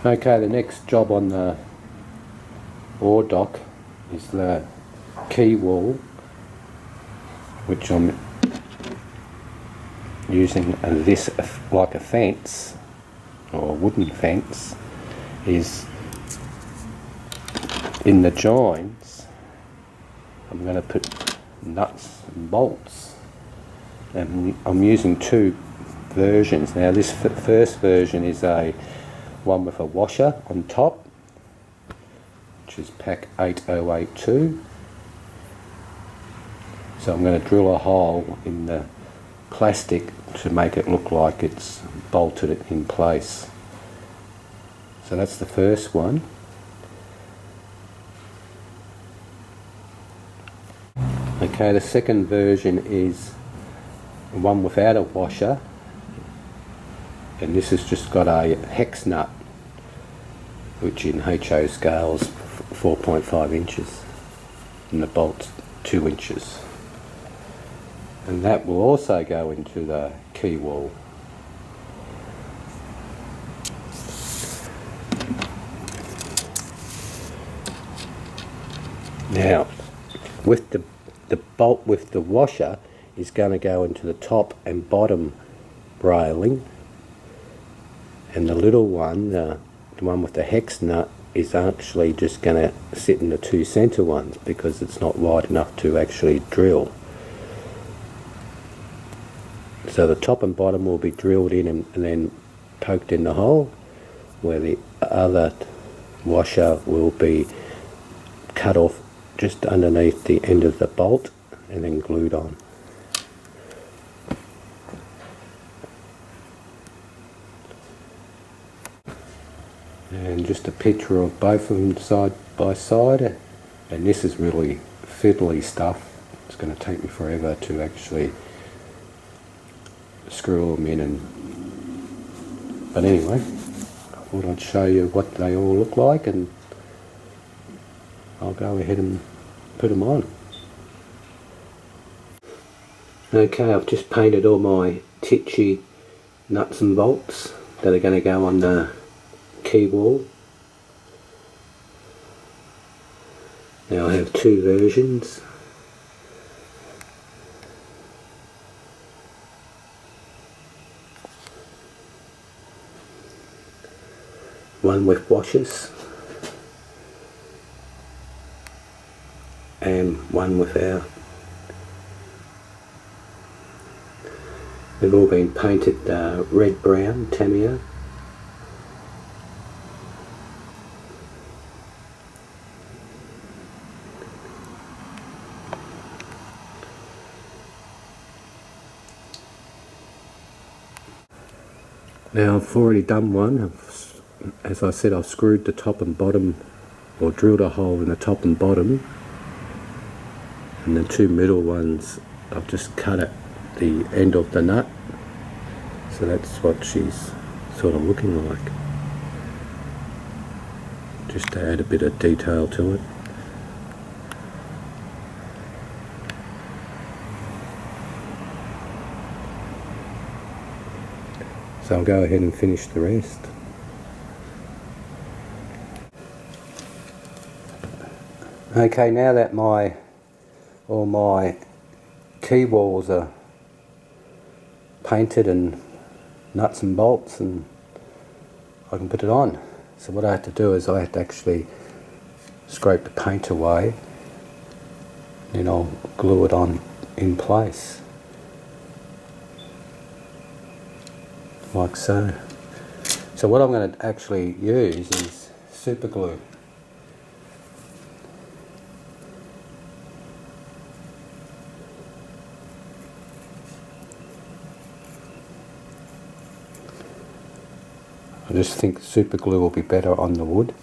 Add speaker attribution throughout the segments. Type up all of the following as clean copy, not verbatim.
Speaker 1: Okay, the next job on the ore dock is the quay wall, which I'm using this like a fence, or a wooden fence, is in the joins. I'm going to put nuts and bolts, and I'm using two versions. Now this first version is a one with a washer on top, which is pack 8082. So I'm going to drill a hole in the plastic to make it look like it's bolted it in place. So that's the first one. Okay, the second version is one without a washer, and this has just got a hex nut, which in HO scales 4.5 inches, and the bolt's 2 inches. And that will also go into the quay wall. Now, with the bolt with the washer is going to go into the top and bottom railing, and the little one, the one with the hex nut, is actually just going to sit in the two centre ones because it's not wide enough to actually drill. So the top and bottom will be drilled in and then poked in the hole, where the other washer will be cut off just underneath the end of the bolt and then glued on. And just a picture of both of them side by side, and this is really fiddly stuff. It's going to take me forever to actually screw them in, but anyway, I thought I'd show you what they all look like, and I'll go ahead and put them on. Okay, I've just painted all my titchy nuts and bolts that are going to go on the quay wall. Now I have two versions. One with washers and one without. They've all been painted red brown Tamiya. Now I've already done one. As I said, I've screwed the top and bottom, or drilled a hole in the top and bottom, and the two middle ones I've just cut at the end of the nut, so that's what she's sort of looking like, just to add a bit of detail to it. So I'll go ahead and finish the rest. Okay, now that all my quay walls are painted and nuts and bolts, and I can put it on. So what I have to do is I have to actually scrape the paint away, then I'll glue it on in place, like so. So what I'm going to actually use is super glue. I just think super glue will be better on the wood.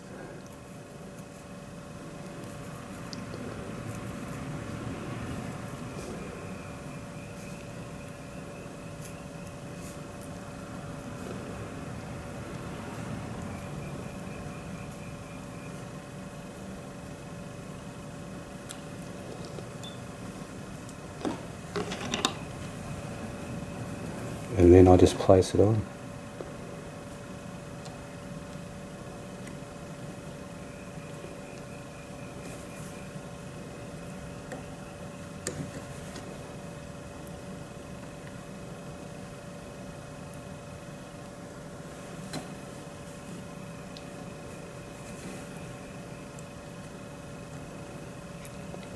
Speaker 1: And then I just place it on.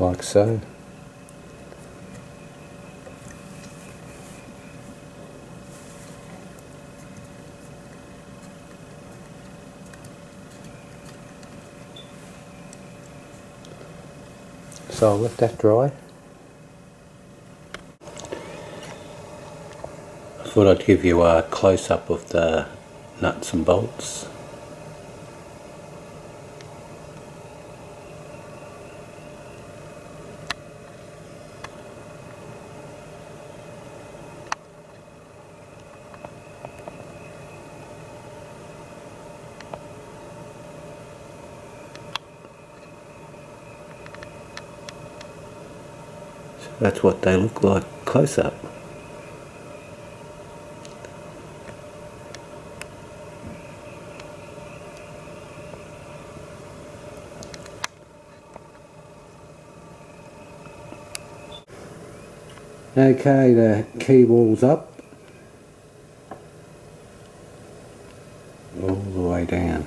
Speaker 1: like so. So I'll let that dry. I thought I'd give you a close-up of the nuts and bolts. So that's what they look like close-up. Okay, the key wall's up all the way down.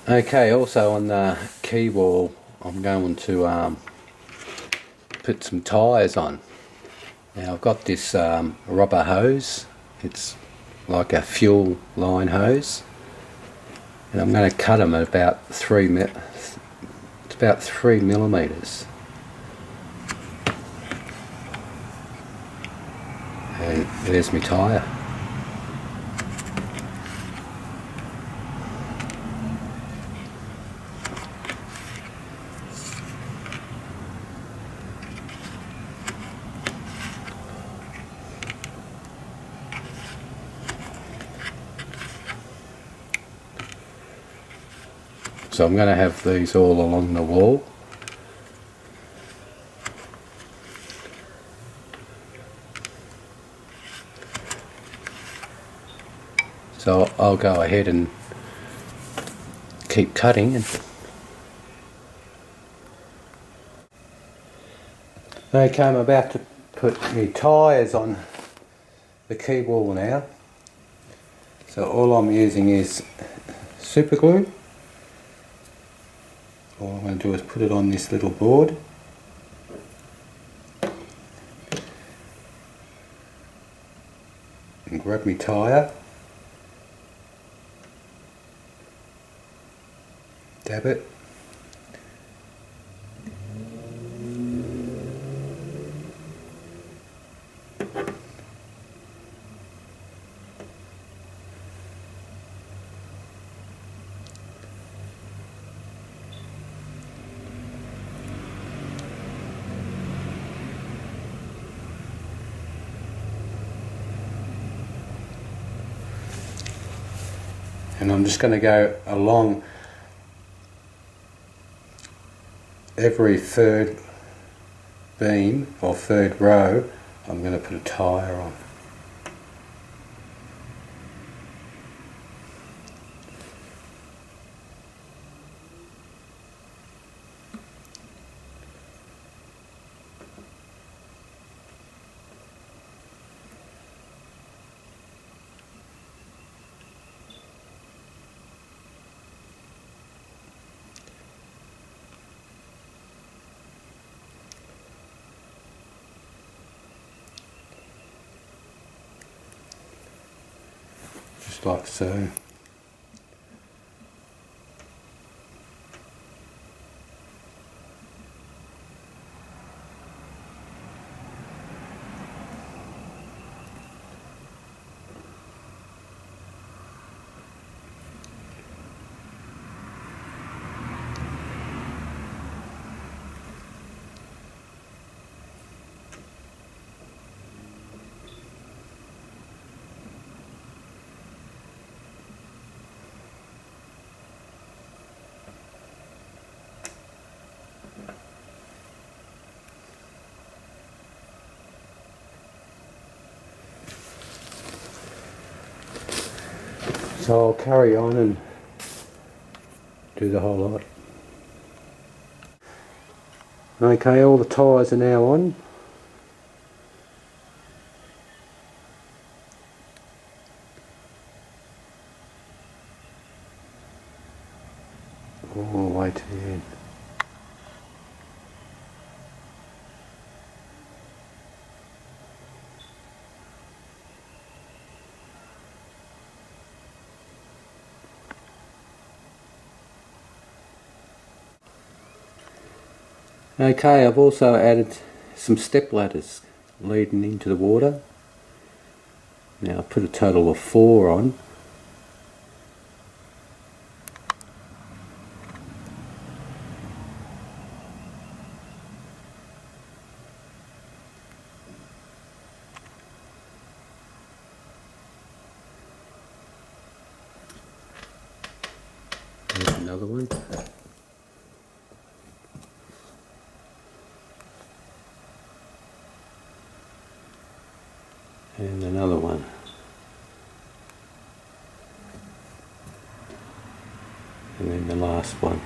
Speaker 1: Okay, also on the key wall I'm going to put some tyres on. Now I've got this rubber hose, it's like a fuel line hose, and I'm going to cut them at about 3 millimeters. And there's my tyre. So I'm going to have these all along the wall. So I'll go ahead and keep cutting. Okay, I'm about to put my tyres on the key wall now. So all I'm using is super glue. All I'm going to do is put it on this little board. And grab my tyre. Dab it. And I'm just going to go along every third beam or third row. I'm going to put a tyre on. Just like so. So I'll carry on and do the whole lot. Okay, all the tyres are now on. All the way to the end. Okay, I've also added some step ladders leading into the water. Now I've put a total of 4 on. There's another one. And another one. And then the last one.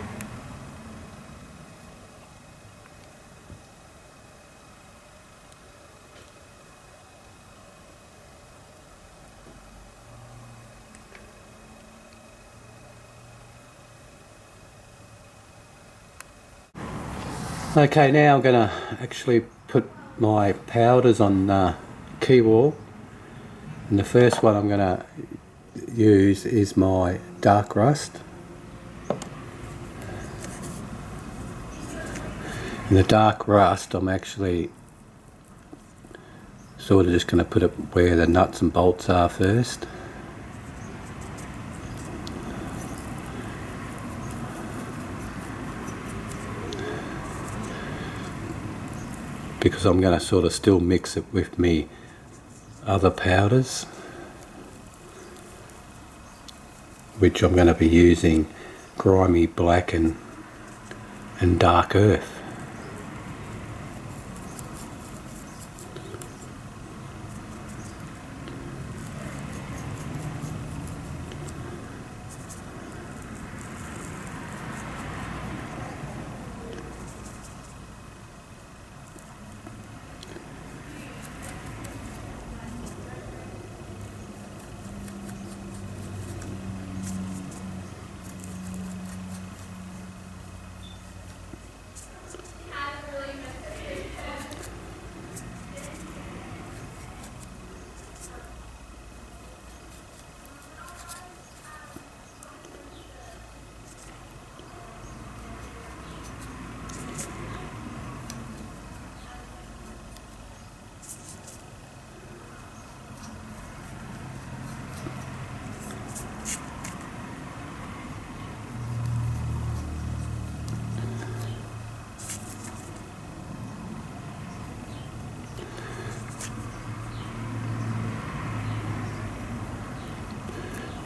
Speaker 1: Okay, now I'm going to actually put my powders on Quay wall, and the first one I'm going to use is my dark rust. And the dark rust I'm actually sort of just going to put it where the nuts and bolts are first. Because I'm going to sort of still mix it with me other powders, which I'm going to be using grimy black and dark earth.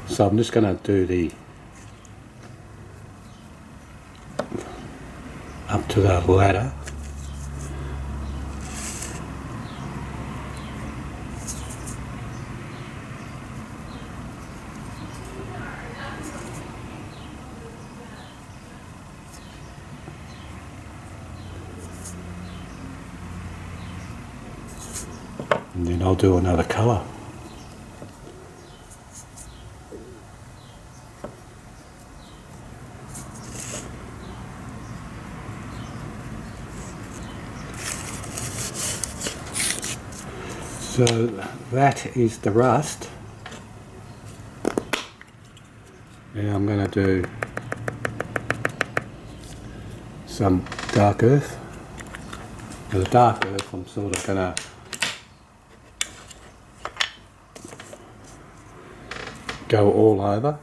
Speaker 1: So I'm just going to do the up to the ladder. And then I'll do another colour. So that is the rust. Now I'm going to do some dark earth. Now the dark earth I'm sort of going to go all over.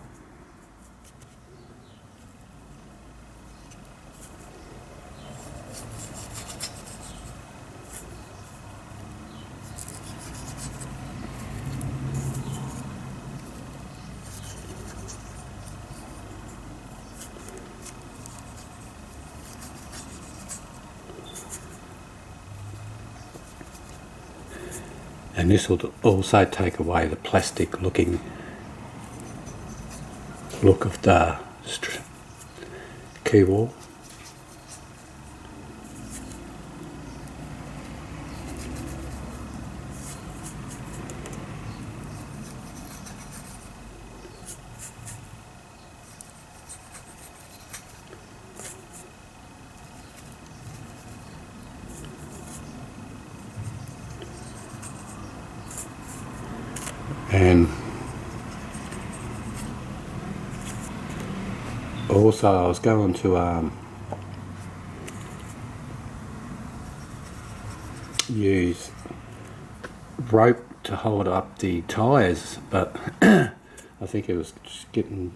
Speaker 1: And this will also take away the plastic looking look of the quay wall. And also I was going to use rope to hold up the tyres, but I think it was just getting,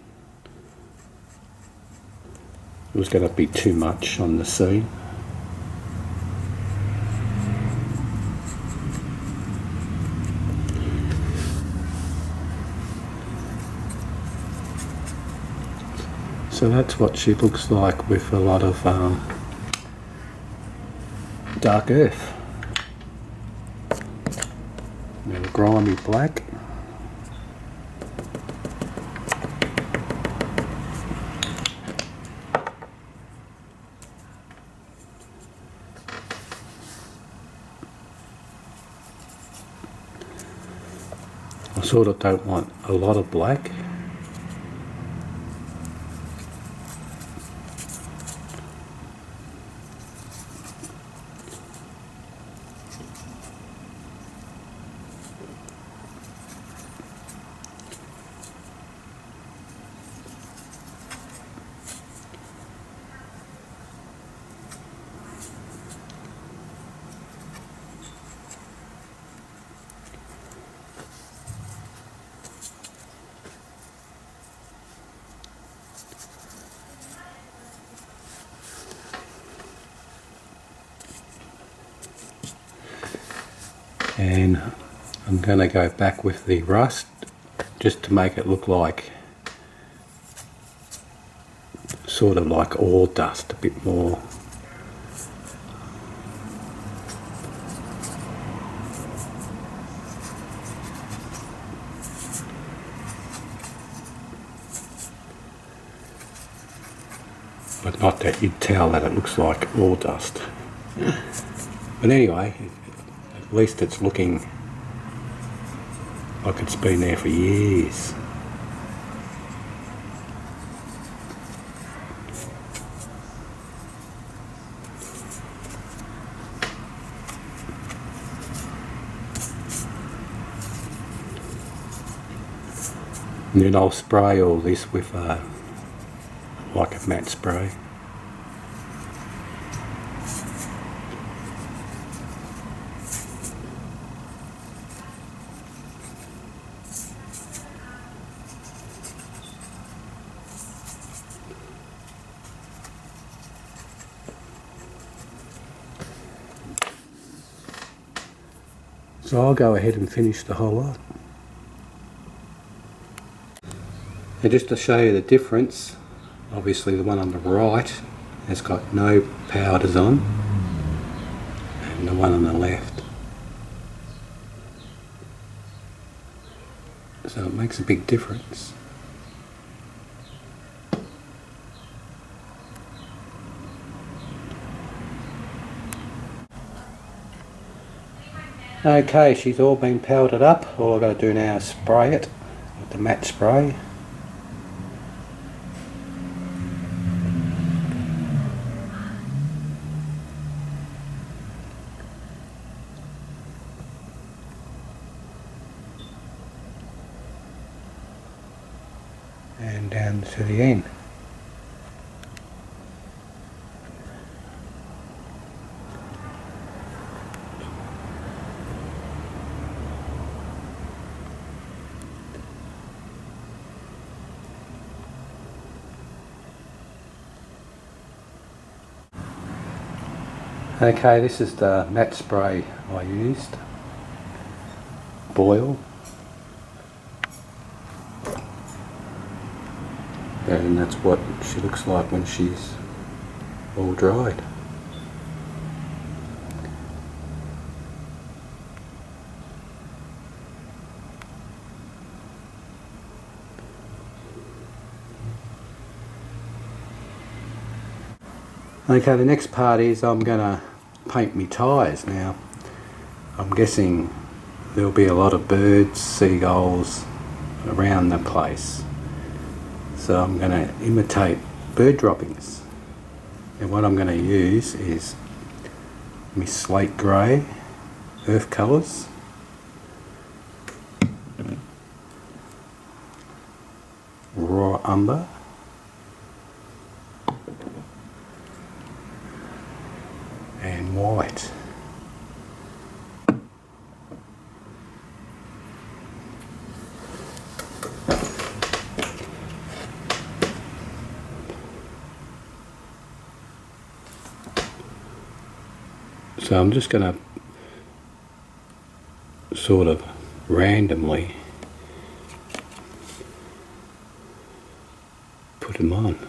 Speaker 1: it was going to be too much on the seam. So that's what she looks like with a lot of dark earth. Now the grimy black. I sort of don't want a lot of black. And I'm going to go back with the rust just to make it look like sort of like ore dust a bit more. But not that you'd tell that it looks like ore dust. But anyway, at least it's looking like it's been there for years. And then I'll spray all this with like a matte spray. So I'll go ahead and finish the whole lot. And just to show you the difference, obviously the one on the right has got no powders on, and the one on the left. So it makes a big difference. Okay, she's all been powdered up. All I've got to do now is spray it with the matte spray. And down to the end. Okay, this is the matte spray I used. Boil. And that's what she looks like when she's all dried. Okay, the next part is I'm going to paint my tyres now. I'm guessing there'll be a lot of birds, seagulls around the place. So I'm going to imitate bird droppings. And what I'm going to use is my slate grey earth colours, raw umber, and white. So I'm just going to sort of randomly put them on.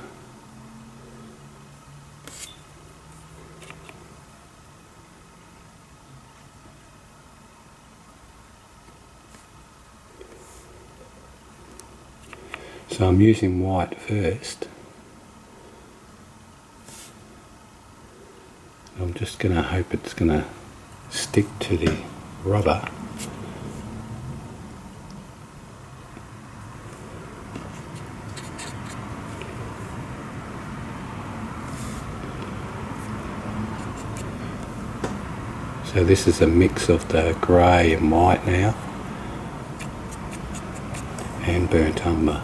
Speaker 1: So I'm using white first. I'm just going to hope it's going to stick to the rubber. So this is a mix of the grey and white now, and burnt umber.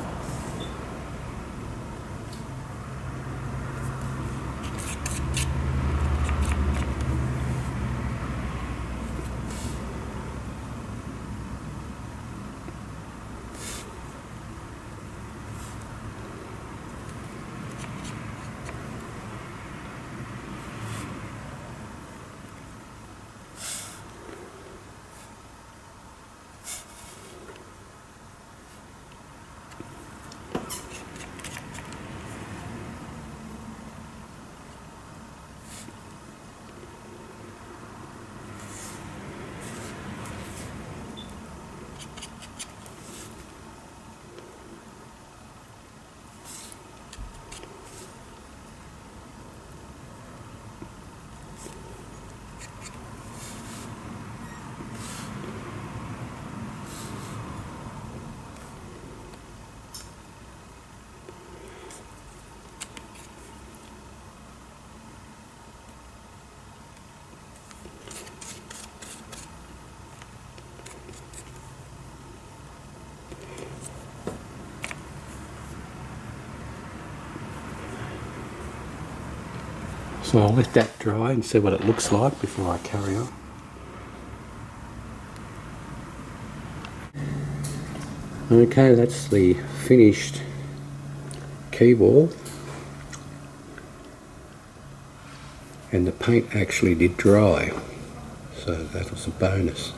Speaker 1: So I'll let that dry and see what it looks like before I carry on. Okay, that's the finished quay wall, and the paint actually did dry, so that was a bonus.